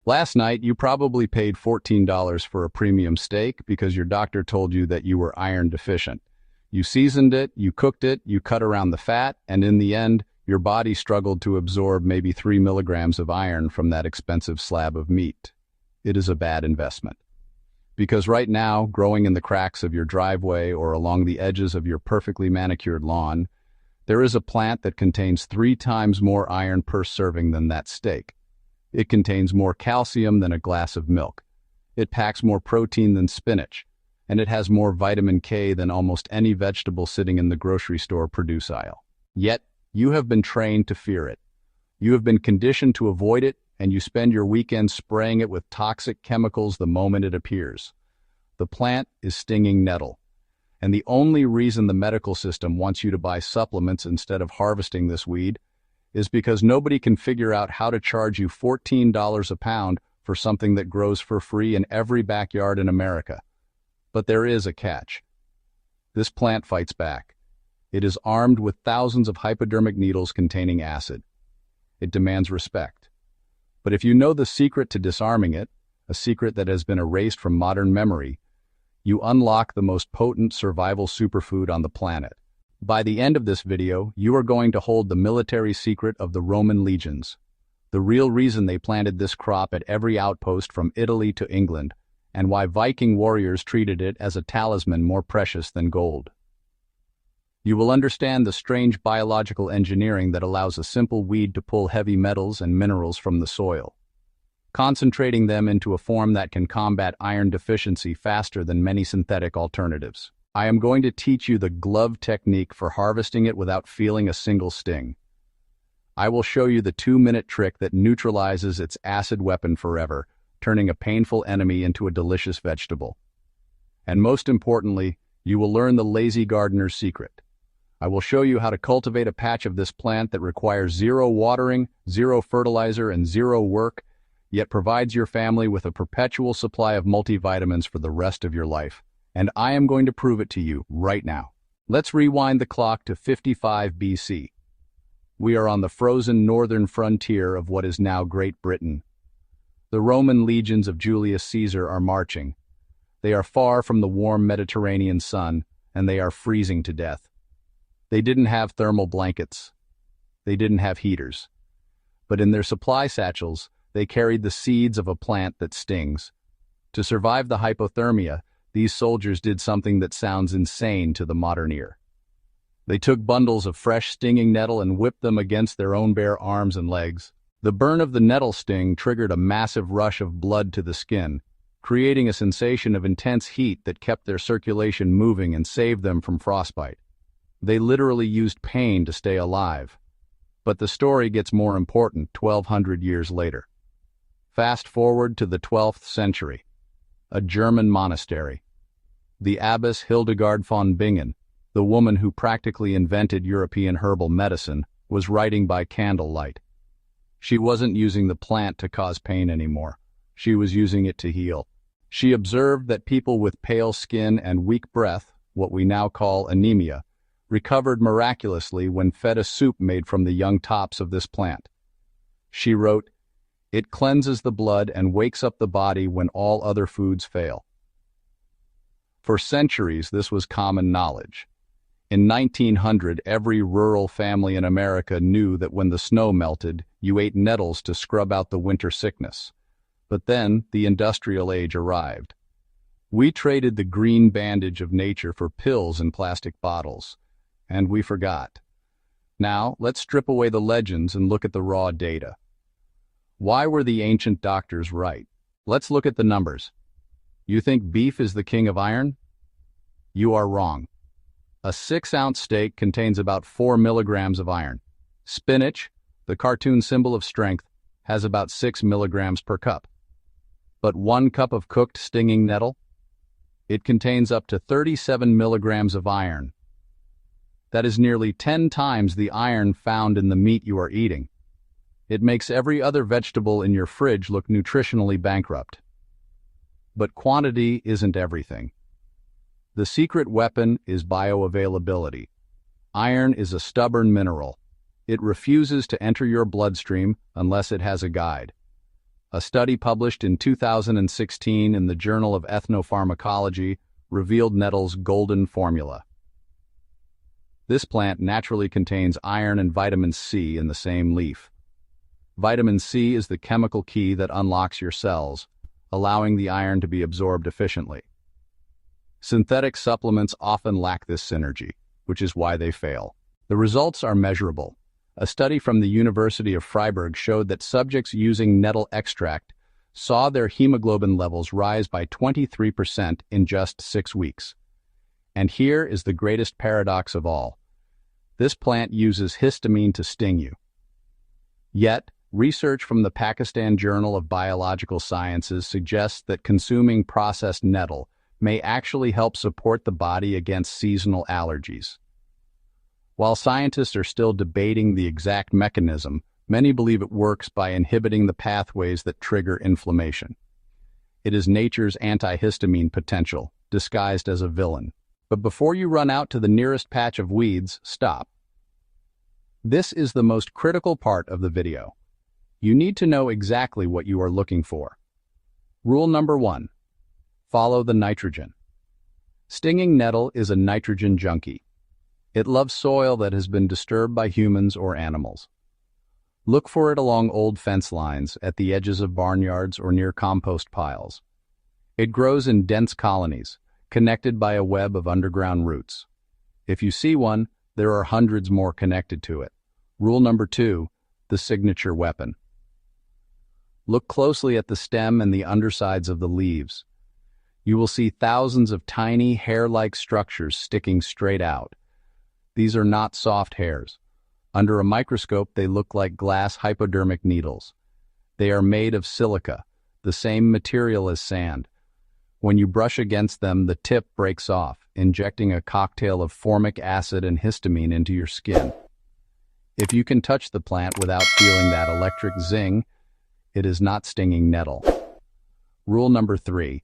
Last night, you probably paid $14 for a premium steak because your doctor told you that you were iron deficient. You seasoned it, you cooked it, you cut around the fat, and in the end, your body struggled to absorb maybe 3 milligrams of iron from that expensive slab of meat. It is a bad investment. Because right now, growing in the cracks of your driveway or along the edges of your perfectly manicured lawn, there is a plant that contains 3 times more iron per serving than that steak. It contains more calcium than a glass of milk. It packs more protein than spinach, and it has more vitamin K than almost any vegetable sitting in the grocery store produce aisle. Yet, you have been trained to fear it. You have been conditioned to avoid it, and you spend your weekends spraying it with toxic chemicals the moment it appears. The plant is stinging nettle, and the only reason the medical system wants you to buy supplements instead of harvesting this weed is because nobody can figure out how to charge you $14 a pound for something that grows for free in every backyard in America. But there is a catch. This plant fights back. It is armed with thousands of hypodermic needles containing acid. It demands respect. But if you know the secret to disarming it, a secret that has been erased from modern memory, you unlock the most potent survival superfood on the planet. By the end of this video, you are going to hold the military secret of the Roman legions, the real reason they planted this crop at every outpost from Italy to England, and why Viking warriors treated it as a talisman more precious than gold. You will understand the strange biological engineering that allows a simple weed to pull heavy metals and minerals from the soil, concentrating them into a form that can combat iron deficiency faster than many synthetic alternatives. I am going to teach you the glove technique for harvesting it without feeling a single sting. I will show you the 2-minute trick that neutralizes its acid weapon forever, turning a painful enemy into a delicious vegetable. And most importantly, you will learn the lazy gardener's secret. I will show you how to cultivate a patch of this plant that requires 0 watering, 0 fertilizer, and 0 work, yet provides your family with a perpetual supply of multivitamins for the rest of your life. And I am going to prove it to you right now. Let's rewind the clock to 55 BC. We are on the frozen northern frontier of what is now Great Britain. The Roman legions of Julius Caesar are marching. They are far from the warm Mediterranean sun, and they are freezing to death. They didn't have thermal blankets. They didn't have heaters. But in their supply satchels, they carried the seeds of a plant that stings. To survive the hypothermia, these soldiers did something that sounds insane to the modern ear. They took bundles of fresh stinging nettle and whipped them against their own bare arms and legs. The burn of the nettle sting triggered a massive rush of blood to the skin, creating a sensation of intense heat that kept their circulation moving and saved them from frostbite. They literally used pain to stay alive. But the story gets more important 1,200 years later. Fast forward to the 12th century. A German monastery. The abbess Hildegard von Bingen, the woman who practically invented European herbal medicine, was writing by candlelight. She wasn't using the plant to cause pain anymore. She was using it to heal. She observed that people with pale skin and weak breath, what we now call anemia, recovered miraculously when fed a soup made from the young tops of this plant. She wrote, "It cleanses the blood and wakes up the body when all other foods fail." For centuries, this was common knowledge. In 1900, every rural family in America knew that when the snow melted, you ate nettles to scrub out the winter sickness. But then, the industrial age arrived. We traded the green bandage of nature for pills in plastic bottles, and we forgot. Now, let's strip away the legends and look at the raw data. Why were the ancient doctors right? Let's look at the numbers. You think beef is the king of iron? You are wrong. A 6-ounce steak contains about 4 milligrams of iron. Spinach, the cartoon symbol of strength, has about 6 milligrams per cup. But 1 cup of cooked stinging nettle? It contains up to 37 milligrams of iron. That is nearly 10 times the iron found in the meat you are eating. It makes every other vegetable in your fridge look nutritionally bankrupt. But quantity isn't everything. The secret weapon is bioavailability. Iron is a stubborn mineral. It refuses to enter your bloodstream unless it has a guide. A study published in 2016 in the Journal of Ethnopharmacology revealed nettle's golden formula. This plant naturally contains iron and vitamin C in the same leaf. Vitamin C is the chemical key that unlocks your cells, allowing the iron to be absorbed efficiently. Synthetic supplements often lack this synergy, which is why they fail. The results are measurable. A study from the University of Freiburg showed that subjects using nettle extract saw their hemoglobin levels rise by 23% in just 6 weeks. And here is the greatest paradox of all. This plant uses histamine to sting you. Yet, research from the Pakistan Journal of Biological Sciences suggests that consuming processed nettle may actually help support the body against seasonal allergies. While scientists are still debating the exact mechanism, many believe it works by inhibiting the pathways that trigger inflammation. It is nature's antihistamine potential, disguised as a villain. But before you run out to the nearest patch of weeds, stop. This is the most critical part of the video. You need to know exactly what you are looking for. Rule number 1. Follow the nitrogen. Stinging nettle is a nitrogen junkie. It loves soil that has been disturbed by humans or animals. Look for it along old fence lines, at the edges of barnyards, or near compost piles. It grows in dense colonies, connected by a web of underground roots. If you see one, there are hundreds more connected to it. Rule number 2, the signature weapon. Look closely at the stem and the undersides of the leaves. You will see thousands of tiny, hair-like structures sticking straight out. These are not soft hairs. Under a microscope, they look like glass hypodermic needles. They are made of silica, the same material as sand. When you brush against them, the tip breaks off, injecting a cocktail of formic acid and histamine into your skin. If you can touch the plant without feeling that electric zing, it is not stinging nettle. Rule number 3.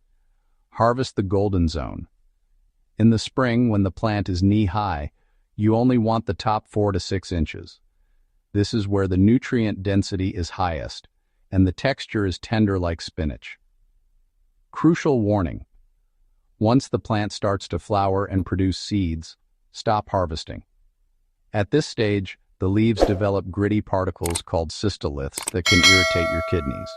Harvest the golden zone. In the spring, when the plant is knee-high, you only want the top 4 to 6 inches. This is where the nutrient density is highest, and the texture is tender like spinach. Crucial warning. Once the plant starts to flower and produce seeds, stop harvesting. At this stage, the leaves develop gritty particles called cystoliths that can irritate your kidneys.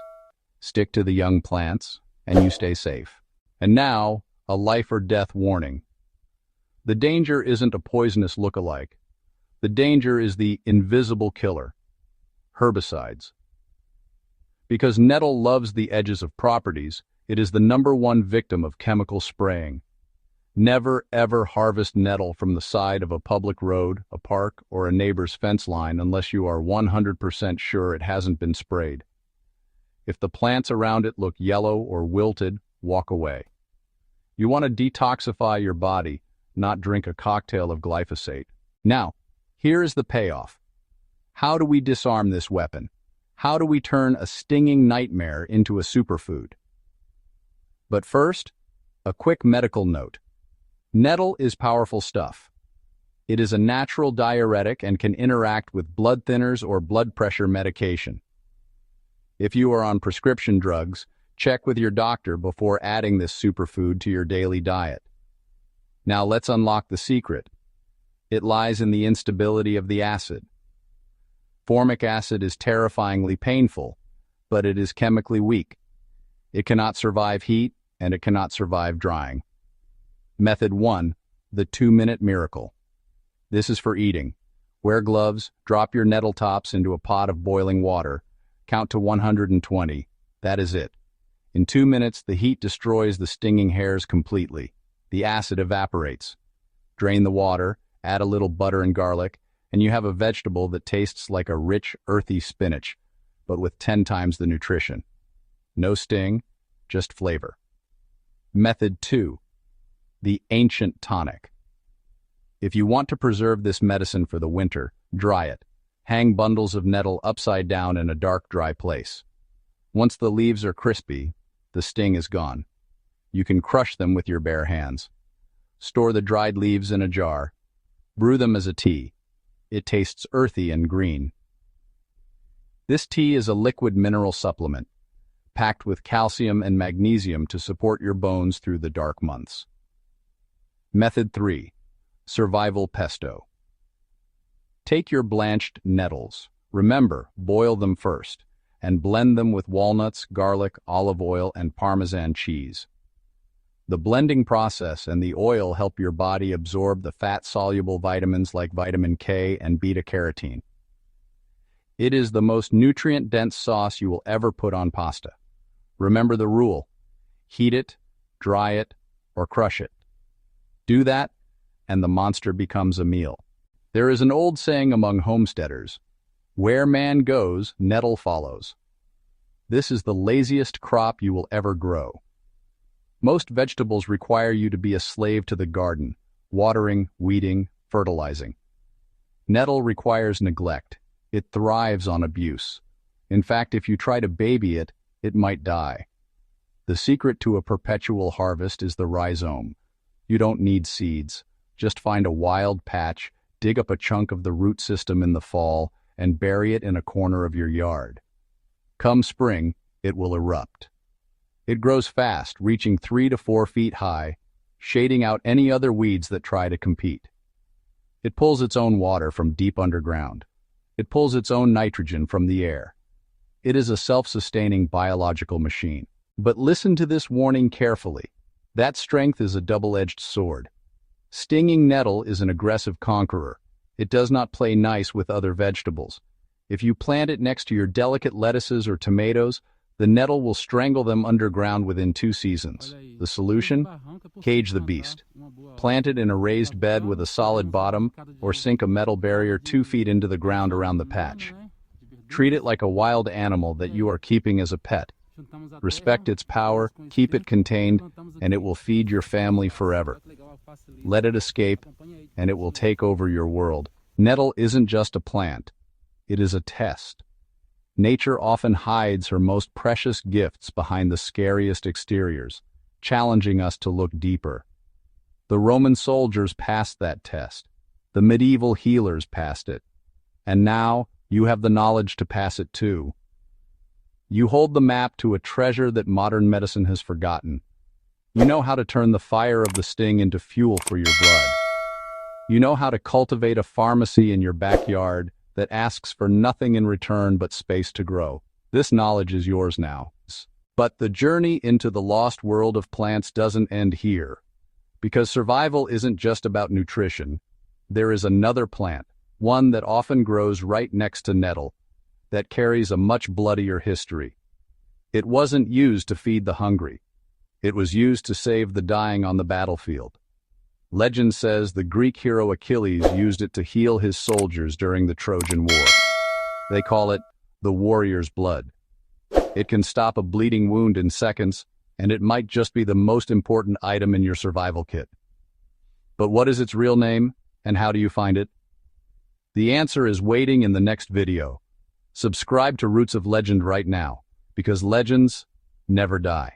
Stick to the young plants, and you stay safe. And now, a life or death warning. The danger isn't a poisonous look-alike. The danger is the invisible killer, herbicides. Because nettle loves the edges of properties, it is the #1 victim of chemical spraying. Never, ever harvest nettle from the side of a public road, a park, or a neighbor's fence line unless you are 100% sure it hasn't been sprayed. If the plants around it look yellow or wilted, walk away. You want to detoxify your body, not drink a cocktail of glyphosate. Now, here is the payoff. How do we disarm this weapon? How do we turn a stinging nightmare into a superfood? But first, a quick medical note. Nettle is powerful stuff. It is a natural diuretic and can interact with blood thinners or blood pressure medication. If you are on prescription drugs, check with your doctor before adding this superfood to your daily diet. Now let's unlock the secret. It lies in the instability of the acid. Formic acid is terrifyingly painful, but it is chemically weak. It cannot survive heat, and it cannot survive drying. Method 1, the 2-minute miracle. This is for eating. Wear gloves, drop your nettle tops into a pot of boiling water, count to 120. That is it. In 2 minutes, the heat destroys the stinging hairs completely. The acid evaporates. Drain the water, add a little butter and garlic, and you have a vegetable that tastes like a rich, earthy spinach, but with 10 times the nutrition. No sting, just flavor. Method 2, the ancient tonic. If you want to preserve this medicine for the winter, dry it. Hang bundles of nettle upside down in a dark, dry place. Once the leaves are crispy, the sting is gone. You can crush them with your bare hands. Store the dried leaves in a jar. Brew them as a tea. It tastes earthy and green. This tea is a liquid mineral supplement. packed with calcium and magnesium to support your bones through the dark months. Method 3. Survival Pesto. Take your blanched nettles. Remember, boil them first, and blend them with walnuts, garlic, olive oil, and Parmesan cheese. The blending process and the oil help your body absorb the fat-soluble vitamins like vitamin K and beta-carotene. It is the most nutrient-dense sauce you will ever put on pasta. Remember the rule: heat it, dry it, or crush it. Do that, and the monster becomes a meal. There is an old saying among homesteaders: where man goes, nettle follows. This is the laziest crop you will ever grow. Most vegetables require you to be a slave to the garden, watering, weeding, fertilizing. Nettle requires neglect. It thrives on abuse. In fact, if you try to baby it, it might die. The secret to a perpetual harvest is the rhizome. You don't need seeds. Just find a wild patch, dig up a chunk of the root system in the fall, and bury it in a corner of your yard. Come spring, it will erupt. It grows fast, reaching 3 to 4 feet high, shading out any other weeds that try to compete. It pulls its own water from deep underground. It pulls its own nitrogen from the air. It is a self-sustaining biological machine. But listen to this warning carefully. That strength is a double-edged sword. Stinging nettle is an aggressive conqueror. It does not play nice with other vegetables. If you plant it next to your delicate lettuces or tomatoes, the nettle will strangle them underground within 2 seasons. The solution? Cage the beast. Plant it in a raised bed with a solid bottom, or sink a metal barrier 2 feet into the ground around the patch. Treat it like a wild animal that you are keeping as a pet. Respect its power, keep it contained, and it will feed your family forever. Let it escape, and it will take over your world. Nettle isn't just a plant. It is a test. Nature often hides her most precious gifts behind the scariest exteriors, challenging us to look deeper. The Roman soldiers passed that test. The medieval healers passed it. And now, you have the knowledge to pass it too. You hold the map to a treasure that modern medicine has forgotten. You know how to turn the fire of the sting into fuel for your blood. You know how to cultivate a pharmacy in your backyard that asks for nothing in return but space to grow. This knowledge is yours now. But the journey into the lost world of plants doesn't end here. Because survival isn't just about nutrition. There is another plant, one that often grows right next to nettle, that carries a much bloodier history. It wasn't used to feed the hungry. It was used to save the dying on the battlefield. Legend says the Greek hero Achilles used it to heal his soldiers during the Trojan War. They call it the warrior's blood. It can stop a bleeding wound in seconds, and it might just be the most important item in your survival kit. But what is its real name, and how do you find it? The answer is waiting in the next video. Subscribe to Roots of Legend right now, because legends never die.